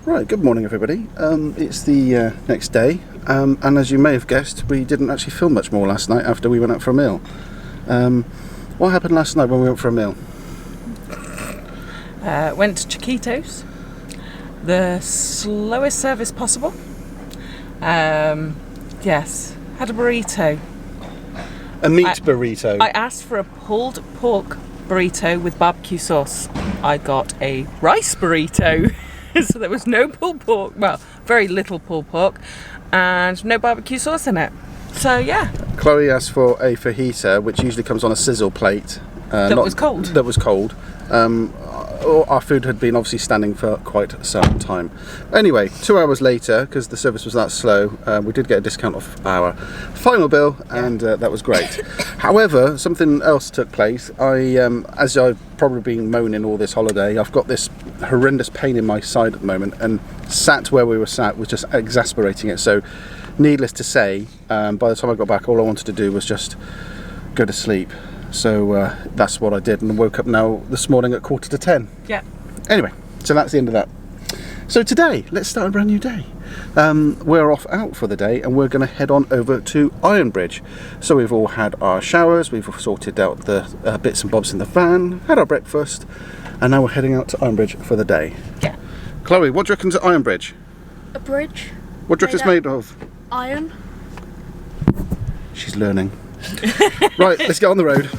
Right, good morning everybody. It's the next day, and as you may have guessed, we didn't actually film much more last night after we went out for a meal. What happened last night when we went for a meal? Went to Chiquitos, the slowest service possible. Yes, had a burrito. A meat burrito. I asked for a pulled pork burrito with barbecue sauce. I got a rice burrito. So there was no pulled pork, well, very little pulled pork, and no barbecue sauce in it. So yeah. Chloe asked for a fajita, which usually comes on a sizzle plate. That was cold. That was cold. Our food had been obviously standing for quite some time. Anyway, 2 hours later, because the service was that slow, we did get a discount off our final bill, and that was great. However, something else took place. As I've probably been moaning all this holiday, I've got this horrendous pain in my side at the moment, and sat where we were sat was just exasperating it. So, needless to say, by the time I got back, all I wanted to do was just go to sleep. So that's what I did, and woke up now this morning at 9:45. Yeah. Anyway, so that's the end of that. So today, let's start a brand new day. We're off out for the day, and we're going to head on over to Ironbridge. So we've all had our showers, we've sorted out the bits and bobs in the van, had our breakfast, and now we're heading out to Ironbridge for the day. Yeah. Chloe, what do you reckon's at Ironbridge? A bridge. What do you reckon it's made of? Iron. She's learning. Right, let's get on the road.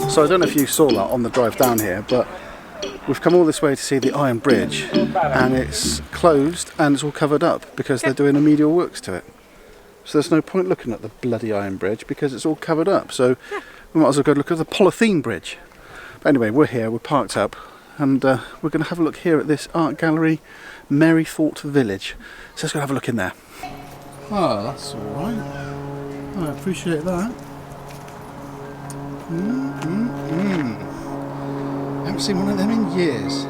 So I don't know if you saw that on the drive down here, but we've come all this way to see the Iron Bridge, and it's closed and it's all covered up because they're doing remedial works to it. So there's no point looking at the bloody Iron Bridge because it's all covered up. So we might as well go look at the Polythene Bridge. But anyway, we're here, we're parked up, and we're going to have a look here at this art gallery, Merrythought Village. So let's go have a look in there. Oh, that's all right. I appreciate that. I haven't seen one of them in years.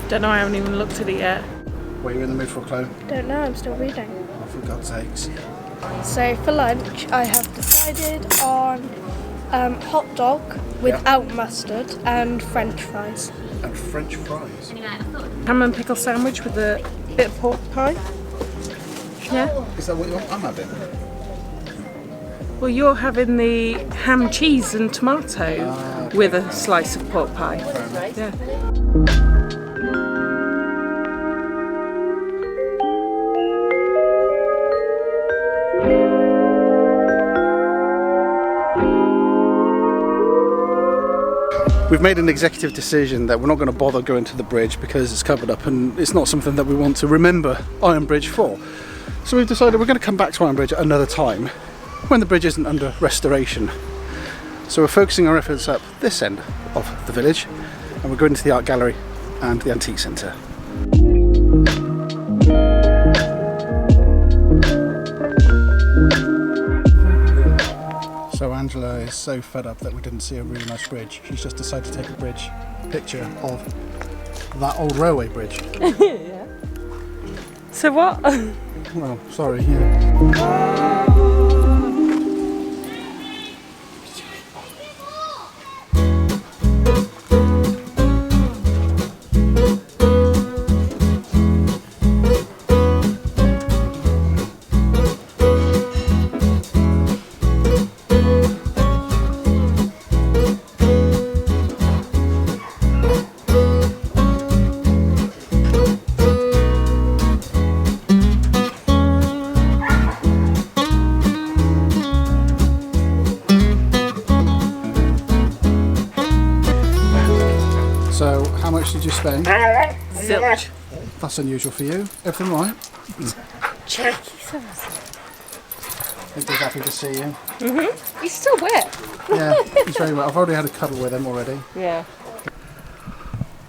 Don't know, I haven't even looked at it yet. What are you in the mood for, Chloe? Don't know, I'm still reading. Oh, for God's sakes. So for lunch, I have decided on hot dog without mustard and French fries. And French fries? Ham and pickle sandwich with a bit of pork pie. Yeah. Is that what I'm having? Well, you're having the ham, cheese and tomato with a slice of pork pie. Yeah. We've made an executive decision that we're not going to bother going to the bridge because it's covered up and it's not something that we want to remember Ironbridge for. So we've decided we're going to come back to Ironbridge at another time when the bridge isn't under restoration. So we're focusing our efforts up this end of the village, and we're going to the art gallery and the antique centre. So Angela is so fed up that we didn't see a really nice bridge. She's just decided to take a bridge picture of that old railway bridge. Yeah. So what? Well, sorry. Yeah. So, how much did you spend? Zilch. That's unusual for you. Everything right? Check. I think he's happy to see you. He's still wet. Yeah, he's very well. I've already had a cuddle with him already. Yeah.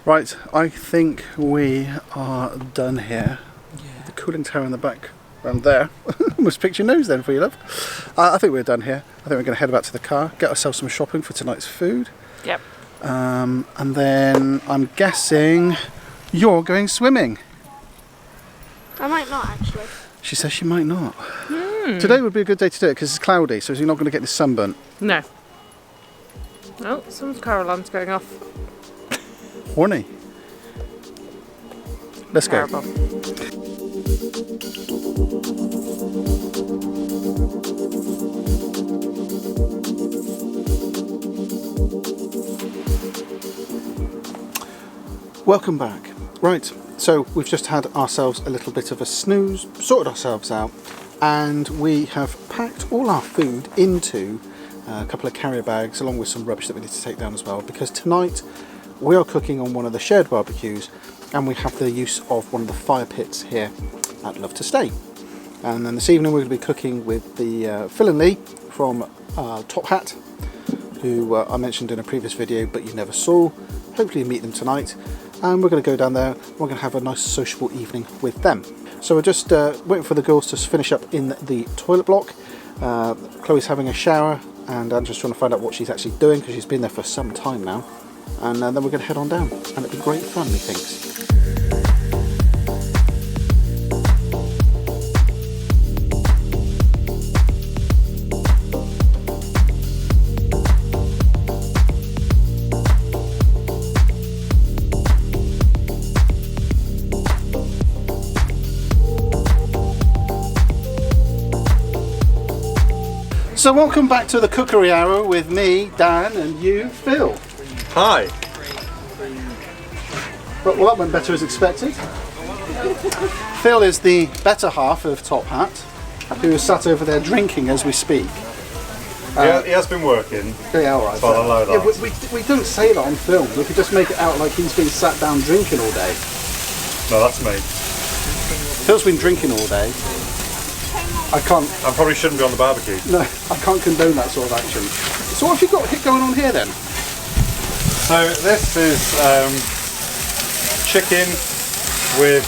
Right, I think we are done here. Yeah. The cooling tower in the back around there. Almost picked your nose then for you, love. I think we're done here. I think we're going to head back to the car, get ourselves some shopping for tonight's food. Yep. And then I'm guessing you're going swimming. I might not actually. She says she might not. Today would be a good day to do it because it's cloudy, so you're not going to get this sunburnt. No. Oh, some car alarm's going off. Horny. Let's go. Terrible. Welcome back. Right, so we've just had ourselves a little bit of a snooze, sorted ourselves out, and we have packed all our food into a couple of carrier bags along with some rubbish that we need to take down as well, because tonight we are cooking on one of the shared barbecues and we have the use of one of the fire pits here at Love to Stay. And then this evening we're going to be cooking with the Phil and Lee from Top Hat, who I mentioned in a previous video but you never saw. Hopefully you meet them tonight, and we're going to go down there. We're going to have a nice sociable evening with them. So we're just waiting for the girls to finish up in the toilet block. Chloe's having a shower and I'm just trying to find out what she's actually doing because she's been there for some time now. And then we're going to head on down, and it'll be great fun, methinks. So welcome back to the cookery hour with me, Dan, and you, Phil. Hi. Well, that went better as expected. Phil is the better half of Top Hat, who is sat over there drinking as we speak. Yeah, he has been working. Yeah, all right. So I'll allow that. Yeah, we don't say that on film. We could just make it out like he's been sat down drinking all day. No, that's me. Phil's been drinking all day. I probably shouldn't be on the barbecue. No, I can't condone that sort of action. So what have you got going on here then? So this is chicken with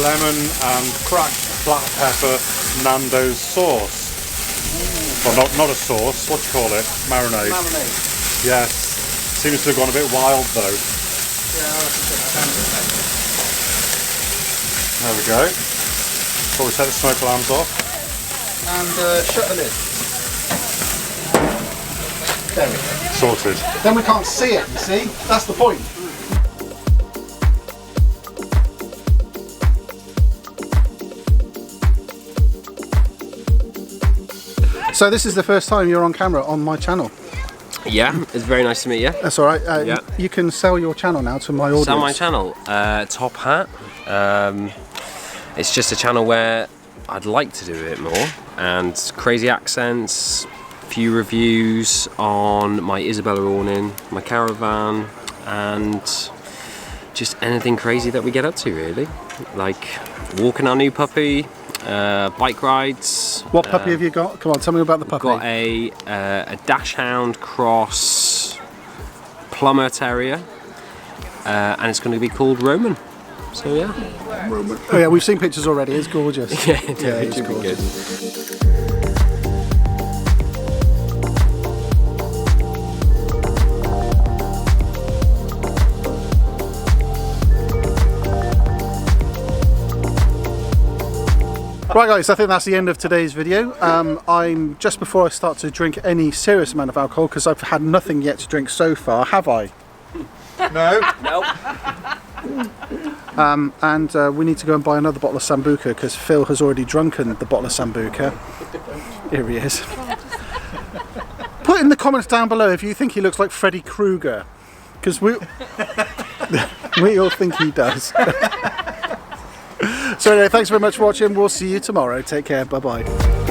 lemon and cracked black pepper Nando's sauce. Well, not a sauce. What do you call it? Marinade. Marinade. Yes. Seems to have gone a bit wild though. Yeah, There we go. Probably take the smoke alarms off. And shut the lid. There we go. Sorted. Then we can't see it, you see? That's the point. So this is the first time you're on camera on my channel. Yeah, it's very nice to meet you. That's all right. Yeah. You can sell your channel now to my audience. Sell my channel, Top Hat. It's just a channel where I'd like to do it more, and crazy accents, few reviews on my Isabella awning, my Caravan, and just anything crazy that we get up to really. Like walking our new puppy, bike rides. What puppy have you got? Come on, tell me about the puppy. Got a Dachshund Cross Plumber Terrier, and it's going to be called Roman. So yeah. Oh yeah, we've seen pictures already. It's gorgeous. Yeah, it's should be gorgeous. good. Right guys, I think that's the end of today's video. I'm just before I start to drink any serious amount of alcohol, because I've had nothing yet to drink so far, have I? No. Nope. And we need to go and buy another bottle of Sambuca because Phil has already drunken the bottle of Sambuca. Here he is. Put in the comments down below if you think he looks like Freddy Krueger, because we all think he does. So anyway, thanks very much for watching. We'll see you tomorrow. Take care. Bye bye.